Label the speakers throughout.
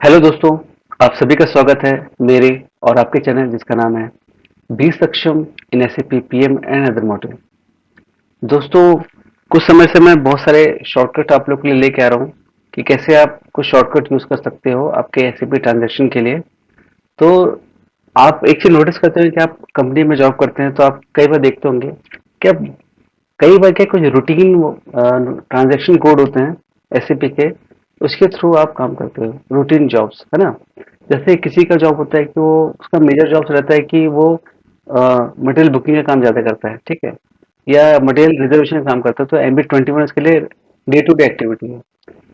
Speaker 1: Hello दोस्तों, आप सभी का स्वागत है मेरे और आपके चैनल जिसका नाम है be Saksham in SAP PM and other module. दोस्तों, कुछ समय से मैं बहुत सारे शॉर्टकट आप लोग के लिए लेके आ रहा हूँ कि कैसे आप कुछ शॉर्टकट यूज कर सकते हो आपके एसएपी ट्रांजैक्शन के लिए। तो आप एक चीज नोटिस करते हो कि आप कंपनी में जॉब करते हैं तो आप कई बार देखते होंगे कि आप कई बार क्या कुछ रूटीन ट्रांजैक्शन कोड होते हैं एसएपी के, उसके थ्रू आप काम करते हो, रूटीन जॉब्स है ना। जैसे किसी का जॉब होता है कि वो उसका मेजर जॉब रहता है कि वो मटेरियल बुकिंग का काम ज्यादा करता है, ठीक है, या मटेरियल रिजर्वेशन का काम करता है। तो MB21 इसके लिए डे टू डे एक्टिविटी है।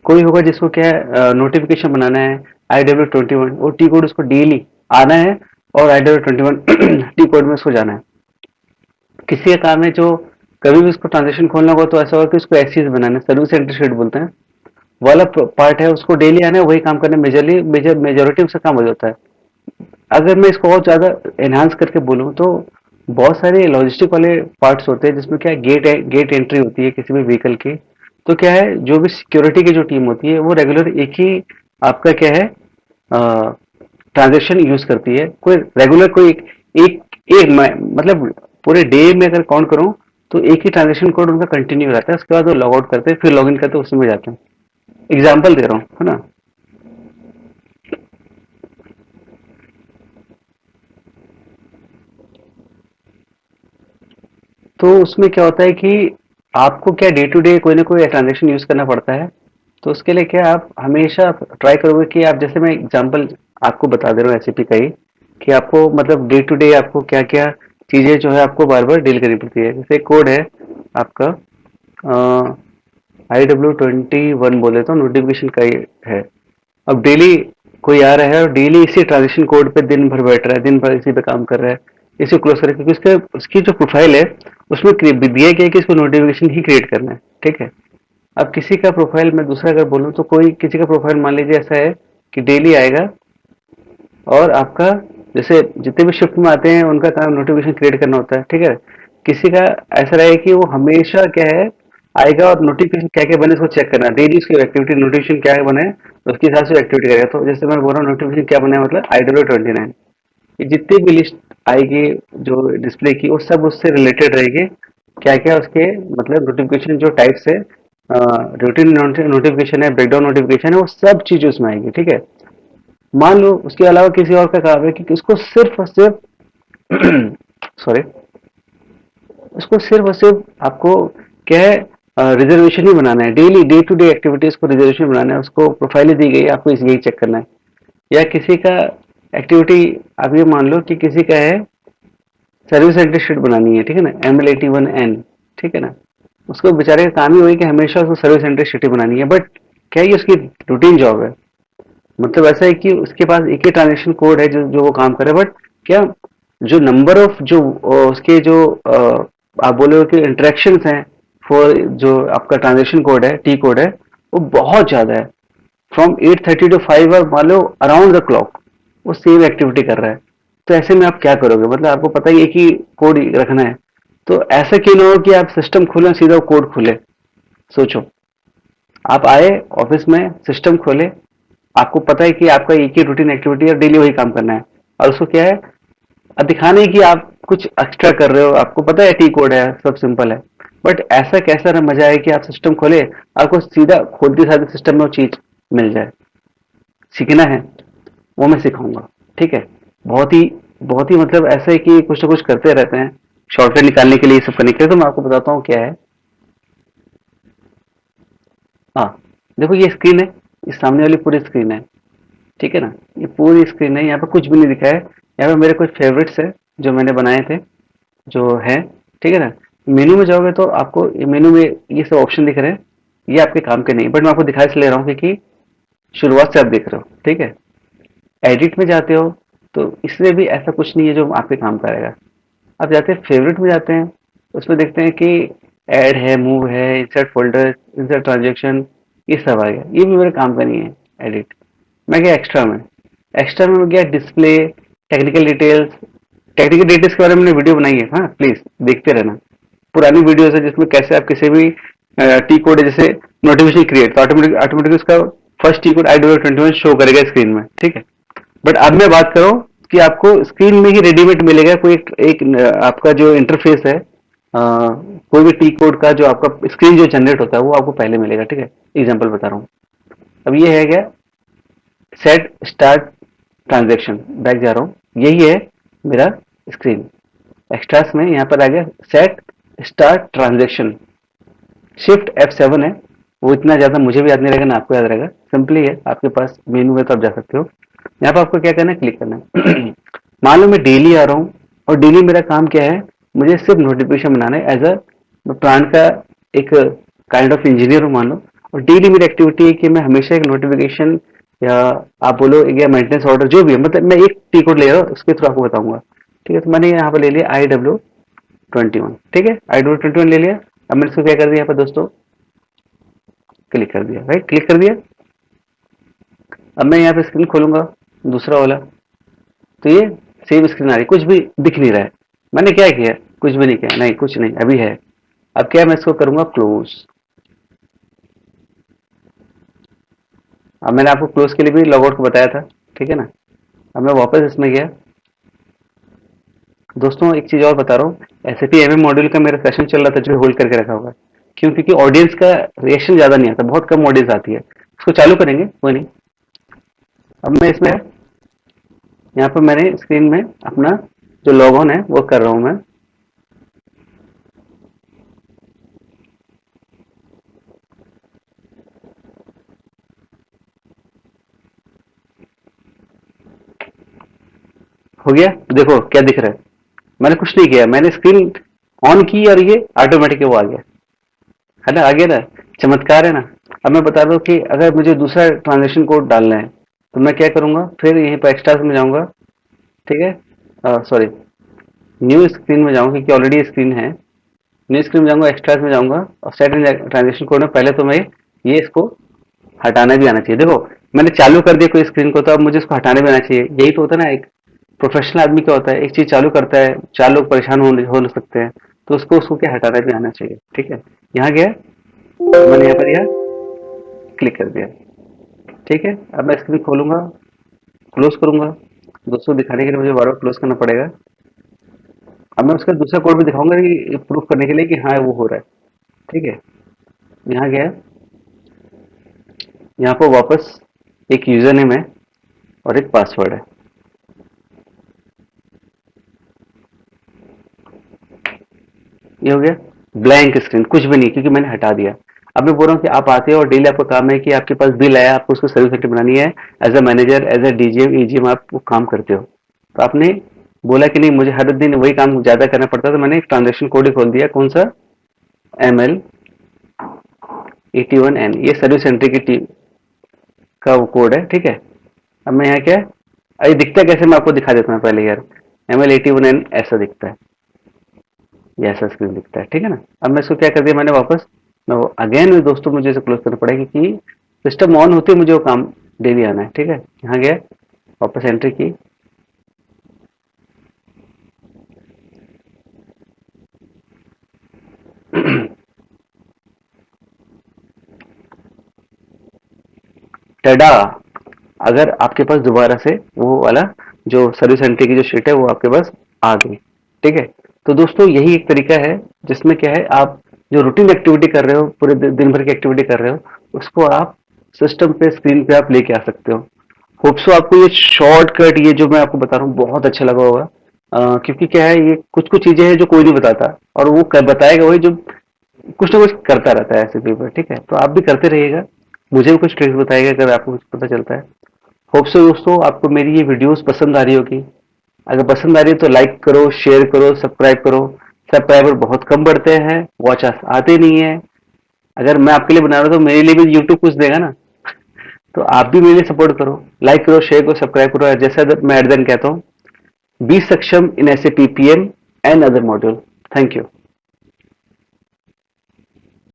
Speaker 1: कोई होगा जिसको क्या है, नोटिफिकेशन बनाना है, IW21 वो टी कोड उसको डेली आना है और IW21 टी कोड में उसको जाना है। किसी का काम है जो कभी भी उसको ट्रांजेक्शन खोलना होगा तो ऐसा होगा कि उसको एससीज बनाना है, सर्विस सेंटर शीट बोलते हैं, वाला पार्ट है, उसको डेली आना है, वही काम करना, मेजोरिटी उसका काम हो जाता है। अगर मैं इसको और ज्यादा एनहांस करके बोलूँ तो बहुत सारे लॉजिस्टिक वाले पार्ट्स होते हैं जिसमें क्या है, गेट एंट्री होती है किसी भी व्हीकल की। तो क्या है, जो भी सिक्योरिटी की जो टीम होती है वो रेगुलर एक ही आपका क्या है ट्रांजेक्शन यूज करती है। कोई रेगुलर कोई एक, मतलब पूरे डे में अगर काउंट करूं तो एक ही ट्रांजेक्शन कोड उनका कंटिन्यू रहता है। उसके बाद वो लॉग आउट करते हैं, फिर लॉग इन करते हैं, उसमें जाते हैं। एग्जाम्पल दे रहा हूँ, है ना। तो उसमें क्या होता है कि आपको क्या डे टू डे कोई ना कोई ट्रांजेक्शन यूज करना पड़ता है। तो उसके लिए क्या आप हमेशा ट्राई करोगे कि आप, जैसे मैं एग्जांपल आपको बता दे रहा हूँ एसएपी का ही, कि आपको मतलब डे टू डे आपको क्या क्या चीजें जो है आपको बार बार डील करनी पड़ती है। जैसे कोड है आपका IW21 बोले तो नोटिफिकेशन का ही है। अब डेली कोई आ रहा है और डेली इसी ट्रांजेक्शन कोड पे दिन भर बैठ रहा है, दिन भर इसी पे काम कर रहा है, इसी क्लोज कर रहा है, क्योंकि उसके उसकी जो प्रोफाइल है उसमें दिया गया है कि इसको नोटिफिकेशन ही क्रिएट करना है, ठीक है। अब किसी का प्रोफाइल मैं दूसरा अगर बोलूँ तो कोई किसी का प्रोफाइल मान लीजिए ऐसा है कि डेली आएगा और आपका जैसे जितने भी शिफ्ट में आते हैं उनका काम नोटिफिकेशन क्रिएट करना होता है, ठीक है। किसी का ऐसा रहे कि वो हमेशा क्या है आएगा और नोटिफिकेशन क्या क्या बने उसको चेक करना, डेली उसकी एक्टिविटी नोटिफिकेशन क्या बने उसके हिसाब से एक्टिविटी करेगा। तो जैसे मैं बोल रहा हूँ नोटिफिकेशन क्या बना है, मतलब IW29, ये जितनी भी लिस्ट आएगी जो डिस्प्ले की वो सब उससे रिलेटेड रहेगी। क्या क्या उसके मतलब नोटिफिकेशन जो टाइप से रूटीन नोटिफिकेशन है, ब्रेकडाउन नोटिफिकेशन है, वो सब चीज उसमें आएगी, ठीक है। मान लो उसके अलावा किसी और का काम है कि उसको सिर्फ और सिर्फ सॉरी, उसको सिर्फ और सिर्फ आपको क्या है, रिजर्वेशन ही बनाना है, daily day to day activities को रिजर्वेशन बनाना है, उसको प्रोफाइल ही दी गई है, आपको इस यही चेक करना है। या किसी का एक्टिविटी, आप ये मान लो कि किसी का है सर्विस सेंटर शीट बनानी है, ठीक है ना, ML81N, ठीक है ना। उसको बेचारे का काम ही वही कि हमेशा उसको सर्विस सेंटर शीट ही बनानी है, बट क्या ये उसकी रूटीन जॉब है। मतलब ऐसा है कि उसके पास एक ही ट्रांजेक्शन कोड है जो जो वो काम करे, बट क्या जो नंबर ऑफ जो उसके जो आप बोले हो कि इंटरेक्शंस हैं फॉर जो आपका ट्रांजेक्शन कोड है, टी कोड है, वो बहुत ज्यादा है। फ्रॉम 8:30 to 5 और मान लो अराउंड द क्लॉक वो सेम एक्टिविटी कर रहा है। तो ऐसे में आप क्या करोगे, मतलब आपको पता ही एक ही कोड रखना है। तो ऐसा क्यों ना हो कि आप सिस्टम खोलें सीधा कोड खुले। सोचो, आप आए ऑफिस में, सिस्टम खोले, आपको पता है कि आपका एक ही रूटीन एक्टिविटी है, डेली वही काम करना है, और उसको क्या है, अब दिखाना है कि आप कुछ एक्स्ट्रा कर रहे हो, आपको पता है टी कोड है, सब सिंपल है। बट ऐसा कैसा ना मजा है कि आप सिस्टम खोले, आपको सीधा खोलते साथ सिस्टम में वो चीज मिल जाए। सीखना है, वो मैं सिखाऊंगा, ठीक है। बहुत ही मतलब ऐसा है कि कुछ ना कुछ करते रहते हैं शॉर्टकट निकालने के लिए, सब करने के लिए। तो मैं आपको बताता हूँ क्या है। हाँ, देखो ये स्क्रीन है, इस सामने वाली पूरी स्क्रीन है, ठीक है ना। ये पूरी स्क्रीन है, यहाँ पे कुछ भी नहीं दिखा है। यहाँ पे मेरे कुछ फेवरेट्स है जो मैंने बनाए थे, जो है, ठीक है ना। मेनू में जाओगे तो आपको मेनू में ये सब ऑप्शन दिख रहे हैं, ये आपके काम के नहीं, बट मैं आपको दिखा इसलिए ले रहा हूँ क्योंकि शुरुआत से आप देख रहे हो, ठीक है। एडिट में जाते हो तो इसमें भी ऐसा कुछ नहीं है जो आपके काम का आएगा। आप जाते हैं फेवरेट में जाते हैं, उसमें देखते हैं कि ऐड है, मूव है, इंसर्ट फोल्डर, इंसर्ट ट्रांजेक्शन, ये सब आ गया। ये भी मेरे काम का नहीं है एडिट। मैं गया एक्स्ट्रा में, एक्स्ट्रा में गया display, technical details. Technical details के बारे में मैंने वीडियो बनाई है, हाँ प्लीज देखते रहना। पुरानी वीडियोस है जिसमें कैसे आप किसी भी टी कोड है, जैसे नोटिफिकेशन क्रिएट, तो ऑटोमेटिक ऑटोमेटिक उसका first T code i/21 show करेगा स्क्रीन में, ठीक है। बट अब मैं बात करूं कि आपको स्क्रीन में ही रेडीमेड मिलेगा कोई एक आपका जो इंटरफेस है, कोई भी टी कोड का जो आपका स्क्रीन जो जनरेट होता है वो आपको पहले मिलेगा, ठीक है। एग्जांपल बता रहा हूँ। अब ये है क्या, सेट स्टार्ट ट्रांजेक्शन, बैक जा रहा हूँ, यही है मेरा स्क्रीन। एक्स्ट्रास में यहाँ पर आ गया set start transaction, shift F7 है, वो इतना ज्यादा मुझे भी याद नहीं रहेगा ना आपको याद रहेगा, सिंपली है, आपके पास मेनू में तो आप जा सकते हो। यहाँ पर आपको क्या करना है, क्लिक करना है। मान लो मैं डेली आ रहा हूँ और डेली मेरा काम क्या है, मुझे सिर्फ नोटिफिकेशन बनाना है। एज अ प्लांट का एक काइंड ऑफ इंजीनियर हूँ मान लो, और डेली मेरी एक्टिविटी है कि मैं हमेशा एक नोटिफिकेशन या आप बोलो या मेंटेनेंस ऑर्डर जो भी है, मतलब मैं एक टी कोड ले रहा हूँ उसके थ्रू आपको बताऊंगा, ठीक है। तो मैंने यहाँ पर ले लिया IW21, ठीक है, IW21 ले लिया। अब मैंने इसको क्या कर दिया यहाँ पर दोस्तों, क्लिक कर दिया, राइट, क्लिक कर दिया। अब मैं यहाँ पे स्क्रीन खोलूंगा दूसरा वाला, तो ये सेम स्क्रीन आ रही, कुछ भी दिख नहीं रहा है। मैंने क्या किया, कुछ भी नहीं किया, नहीं कुछ नहीं अभी है। अब क्या, मैं इसको करूंगा क्लोज। अब मैंने आपको क्लोज के लिए भी लॉग आउट को बताया था, ठीक है ना। अब मैं वापस इसमें गया। दोस्तों एक चीज और बता रहा हूँ, SAP MM मॉड्यूल का मेरा सेशन चल रहा था जो होल्ड करके रखा हुआ है। क्यों, क्योंकि ऑडियंस का रिएक्शन ज्यादा नहीं आता, बहुत कम ऑडियंस आती है। इसको चालू करेंगे, कोई नहीं। अब मैं इसमें यहाँ पर मैंने स्क्रीन में अपना जो लॉग ऑन है वो कर रहा हूँ मैं। हो गया, देखो क्या दिख रहा है, मैंने कुछ नहीं किया, मैंने स्क्रीन ऑन की और ये ऑटोमेटिक वो आ गया, है ना, आ गया ना, चमत्कार है ना। अब मैं बता रहा हूँ कि अगर मुझे दूसरा ट्रांजेक्शन कोड डालना है तो मैं क्या करूंगा, फिर यहीं पर एक्स्ट्रास में जाऊंगा, ठीक है, सॉरी, न्यू स्क्रीन में जाऊंगा क्योंकि ऑलरेडी स्क्रीन है। न्यू स्क्रीन में जाऊंगा, एक्स्ट्रास में जाऊंगा और सेट ट्रांजेक्शन कोड में पहले तो मैं ये इसको हटाना भी आना चाहिए। देखो मैंने चालू कर दिया कोई स्क्रीन को, तो अब मुझे इसको हटाना भी आना चाहिए। यही तो होता है ना, एक प्रोफेशनल आदमी क्या होता है, एक चीज चालू करता है, चार लोग परेशान हो सकते हैं, तो उसको क्या हटाना भी आना चाहिए, ठीक है। यहाँ गया, मैंने यहाँ पर यह क्लिक कर दिया, ठीक है। अब मैं स्क्रीन खोलूंगा, क्लोज करूंगा, दोस्तों दिखाने के लिए मुझे बार बार क्लोज करना पड़ेगा। अब मैं उसका दूसरा कोड भी दिखाऊंगा कि प्रूफ करने के लिए कि हाँ वो हो रहा है, ठीक है। यहाँ गया, यहाँ पर वापस एक यूजर नेम है और एक पासवर्ड है। ये हो गया ब्लैंक स्क्रीन, कुछ भी नहीं, क्योंकि मैंने हटा दिया। अब मैं बोल रहा हूँ कि आप आते हो और डेली आपका काम है कि आपके पास बिल आया, आपको उसको सर्विस सेंटर बनानी है। As a manager, as a DGM EGM आप वो काम करते हो, तो आपने बोला कि नहीं मुझे हर दिन वही काम ज्यादा करना पड़ता है, तो मैंने एक ट्रांजेक्शन कोड ही खोल दिया, कौन सा, ML81N, ये सर्विस सेंटर की टीम का वो कोड है, ठीक है। अब मैं यहाँ क्या, अरे दिखता है कैसे, मैं आपको दिखा देता हूँ पहले यार। ML81N ऐसा दिखता है, ये ऐसा स्क्रीन दिखता है, ठीक है ना। अब मैं इसको क्या कर दिया मैंने वापस, मैं वो अगेन दोस्तों मुझे इसे क्लोज करना पड़ेगा क्योंकि सिस्टम ऑन होते मुझे वो काम डेली आना है, ठीक है। यहाँ गया, वापस एंट्री की, टडा, अगर आपके पास दोबारा से वो वाला जो सर्विस एंट्री की जो शीट है वो आपके पास आ गई, ठीक है। तो दोस्तों यही एक तरीका है जिसमें क्या है, आप जो रूटीन एक्टिविटी कर रहे हो, पूरे दिन भर की एक्टिविटी कर रहे हो, उसको आप सिस्टम पे स्क्रीन पे आप लेके आ सकते हो। होप सो आपको ये शॉर्टकट, ये जो मैं आपको बता रहा हूँ बहुत अच्छा लगा होगा। क्योंकि क्या है, ये कुछ कुछ चीजें हैं जो कोई नहीं बताता, और वो बताएगा वही जो कुछ ना कुछ करता रहता है ऐसे पेपर, ठीक है। तो आप भी करते रहिएगा, मुझे भी कुछ ट्रिक्स बताइएगा अगर आपको कुछ पता चलता है। होप सो दोस्तों आपको मेरी ये वीडियोस पसंद आ रही होगी। अगर पसंद आ रही है तो लाइक करो, शेयर करो, सब्सक्राइब करो। सब्सक्राइबर बहुत कम बढ़ते हैं, वॉच आते नहीं है। अगर मैं आपके लिए बना रहा हूँ तो मेरे लिए भी यूट्यूब कुछ देगा ना, तो आप भी मेरे लिए सपोर्ट करो, लाइक करो, शेयर करो, सब्सक्राइब करो। जैसा मैं एट कहता हूँ, B Saksham in SAP PM and other module. Thank you.